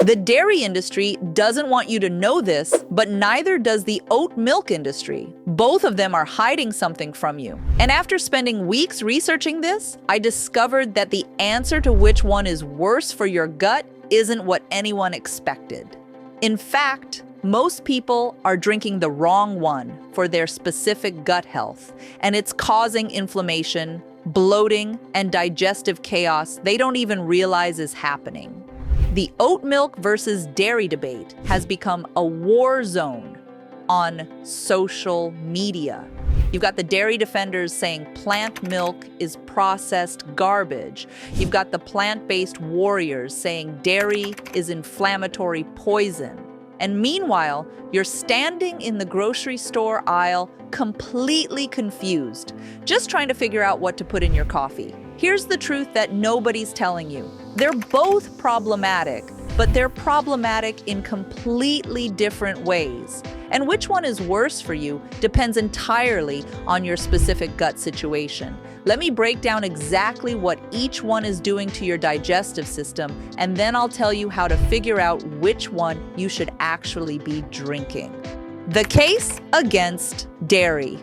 The dairy industry doesn't want you to know this, but neither does the oat milk industry. Both of them are hiding something from you. And after spending weeks researching this, I discovered that the answer to which one is worse for your gut isn't what anyone expected. In fact, most people are drinking the wrong one for their specific gut health, and it's causing inflammation, bloating, and digestive chaos they don't even realize is happening. The oat milk versus dairy debate has become a war zone on social media. You've got the dairy defenders saying plant milk is processed garbage. You've got the plant-based warriors saying dairy is inflammatory poison. And meanwhile, you're standing in the grocery store aisle completely confused, just trying to figure out what to put in your coffee. Here's the truth that nobody's telling you. They're both problematic, but they're problematic in completely different ways. And which one is worse for you depends entirely on your specific gut situation. Let me break down exactly what each one is doing to your digestive system, and then I'll tell you how to figure out which one you should actually be drinking. The case against dairy.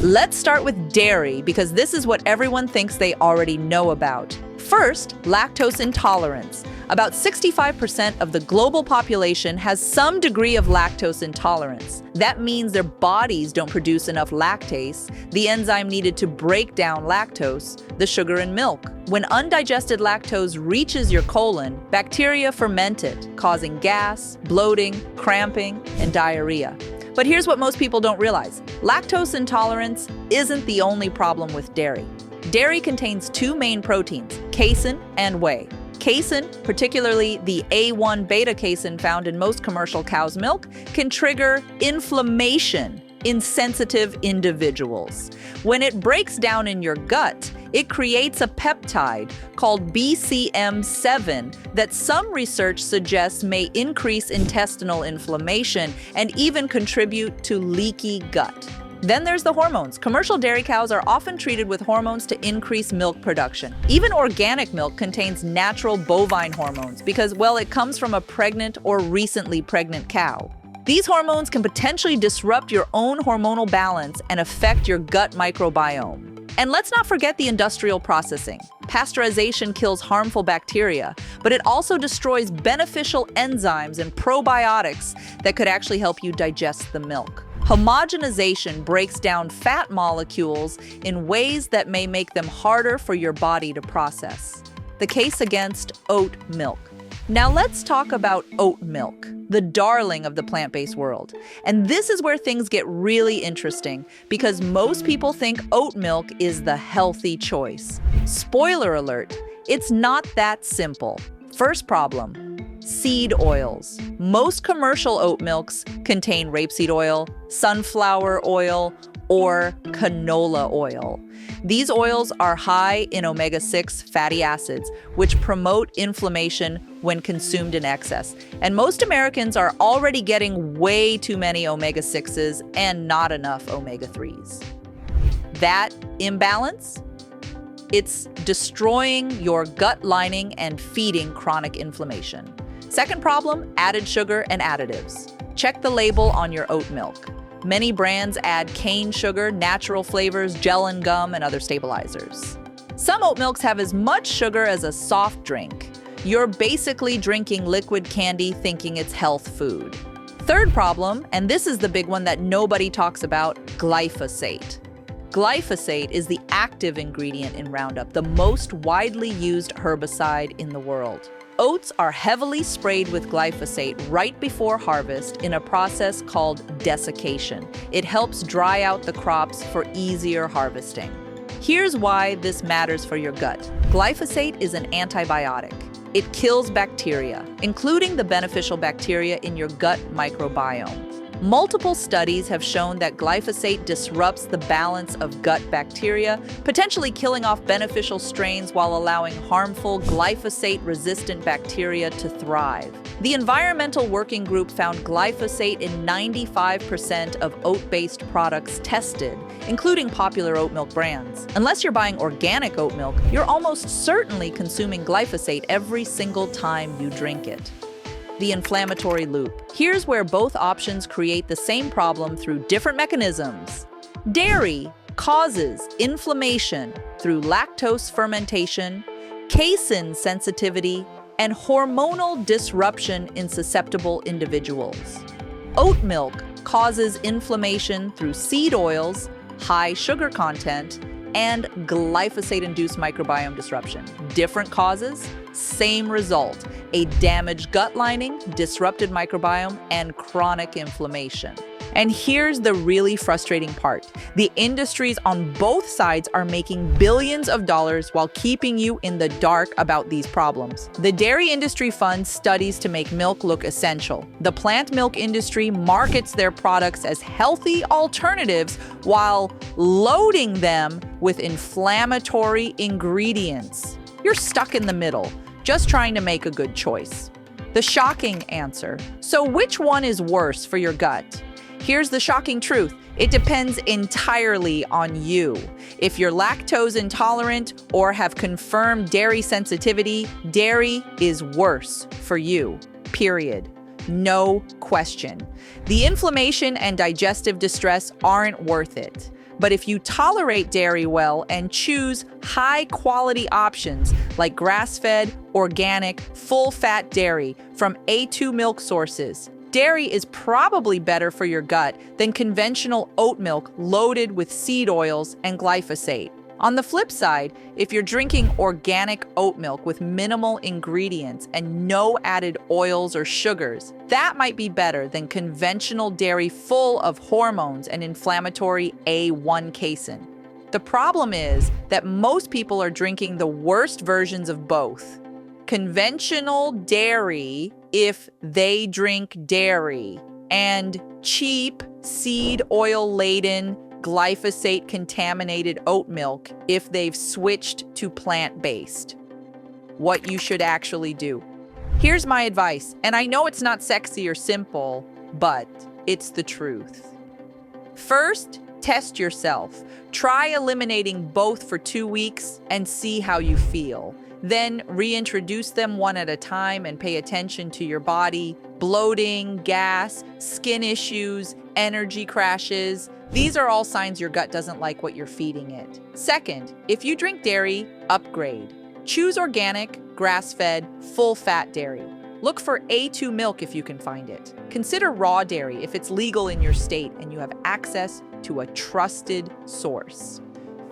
Let's start with dairy because this is what everyone thinks they already know about. First, lactose intolerance. About 65% of the global population has some degree of lactose intolerance. That means their bodies don't produce enough lactase, the enzyme needed to break down lactose, the sugar in milk. When undigested lactose reaches your colon, bacteria ferment it, causing gas, bloating, cramping, and diarrhea. But here's what most people don't realize. Lactose intolerance isn't the only problem with dairy. Dairy contains two main proteins, casein and whey. Casein, particularly the A1 beta casein found in most commercial cow's milk, can trigger inflammation in sensitive individuals. When it breaks down in your gut, it creates a peptide called BCM7 that some research suggests may increase intestinal inflammation and even contribute to leaky gut. Then there's the hormones. Commercial dairy cows are often treated with hormones to increase milk production. Even organic milk contains natural bovine hormones because, well, it comes from a pregnant or recently pregnant cow. These hormones can potentially disrupt your own hormonal balance and affect your gut microbiome. And let's not forget the industrial processing. Pasteurization kills harmful bacteria, but it also destroys beneficial enzymes and probiotics that could actually help you digest the milk. Homogenization breaks down fat molecules in ways that may make them harder for your body to process. The case against oat milk. Now let's talk about oat milk, the darling of the plant-based world. And this is where things get really interesting because most people think oat milk is the healthy choice. Spoiler alert, it's not that simple. First problem. Seed oils. Most commercial oat milks contain rapeseed oil, sunflower oil, or canola oil. These oils are high in omega-6 fatty acids, which promote inflammation when consumed in excess. And most Americans are already getting way too many omega-6s and not enough omega-3s. That imbalance? It's destroying your gut lining and feeding chronic inflammation. Second problem, added sugar and additives. Check the label on your oat milk. Many brands add cane sugar, natural flavors, gel and gum, and other stabilizers. Some oat milks have as much sugar as a soft drink. You're basically drinking liquid candy thinking it's health food. Third problem, and this is the big one that nobody talks about, glyphosate. Glyphosate is the active ingredient in Roundup, the most widely used herbicide in the world. Oats are heavily sprayed with glyphosate right before harvest in a process called desiccation. It helps dry out the crops for easier harvesting. Here's why this matters for your gut. Glyphosate is an antibiotic. It kills bacteria, including the beneficial bacteria in your gut microbiome. Multiple studies have shown that glyphosate disrupts the balance of gut bacteria, potentially killing off beneficial strains while allowing harmful glyphosate-resistant bacteria to thrive. The Environmental Working Group found glyphosate in 95% of oat-based products tested, including popular oat milk brands. Unless you're buying organic oat milk, you're almost certainly consuming glyphosate every single time you drink it. The inflammatory loop. Here's where both options create the same problem through different mechanisms. Dairy causes inflammation through lactose fermentation, casein sensitivity, and hormonal disruption in susceptible individuals. Oat milk causes inflammation through seed oils, high sugar content, and glyphosate-induced microbiome disruption. Different causes, same result: a damaged gut lining, disrupted microbiome, and chronic inflammation. And here's the really frustrating part. The industries on both sides are making billions of dollars while keeping you in the dark about these problems. The dairy industry funds studies to make milk look essential. The plant milk industry markets their products as healthy alternatives while loading them with inflammatory ingredients. You're stuck in the middle, just trying to make a good choice. The shocking answer. So which one is worse for your gut? Here's the shocking truth. It depends entirely on you. If you're lactose intolerant or have confirmed dairy sensitivity, dairy is worse for you, period. No question. The inflammation and digestive distress aren't worth it. But if you tolerate dairy well and choose high-quality options like grass-fed, organic, full-fat dairy from A2 milk sources, dairy is probably better for your gut than conventional oat milk loaded with seed oils and glyphosate. On the flip side, if you're drinking organic oat milk with minimal ingredients and no added oils or sugars, that might be better than conventional dairy full of hormones and inflammatory A1 casein. The problem is that most people are drinking the worst versions of both. Conventional dairy, if they drink dairy, and cheap, seed oil-laden, glyphosate-contaminated oat milk if they've switched to plant-based. What you should actually do. Here's my advice, and I know it's not sexy or simple, but it's the truth. First, test yourself. Try eliminating both for 2 weeks and see how you feel. Then reintroduce them one at a time and pay attention to your body. Bloating, gas, skin issues, energy crashes. These are all signs your gut doesn't like what you're feeding it. Second, if you drink dairy, upgrade. Choose organic, grass-fed, full-fat dairy. Look for A2 milk if you can find it. Consider raw dairy if it's legal in your state and you have access to a trusted source.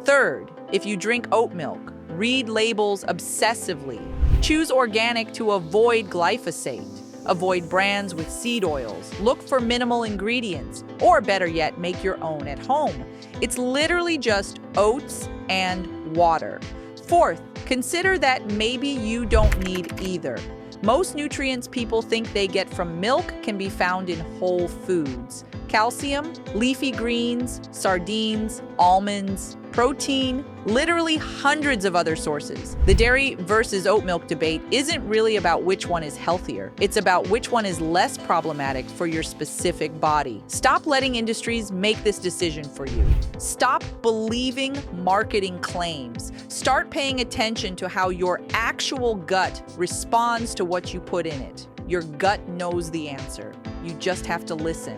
Third, if you drink oat milk, read labels obsessively. Choose organic to avoid glyphosate. Avoid brands with seed oils. Look for minimal ingredients, or better yet, make your own at home. It's literally just oats and water. Fourth, consider that maybe you don't need either. Most nutrients people think they get from milk can be found in whole foods. Calcium, leafy greens, sardines, almonds, protein, literally hundreds of other sources. The dairy versus oat milk debate isn't really about which one is healthier. It's about which one is less problematic for your specific body. Stop letting industries make this decision for you. Stop believing marketing claims. Start paying attention to how your actual gut responds to what you put in it. Your gut knows the answer. You just have to listen.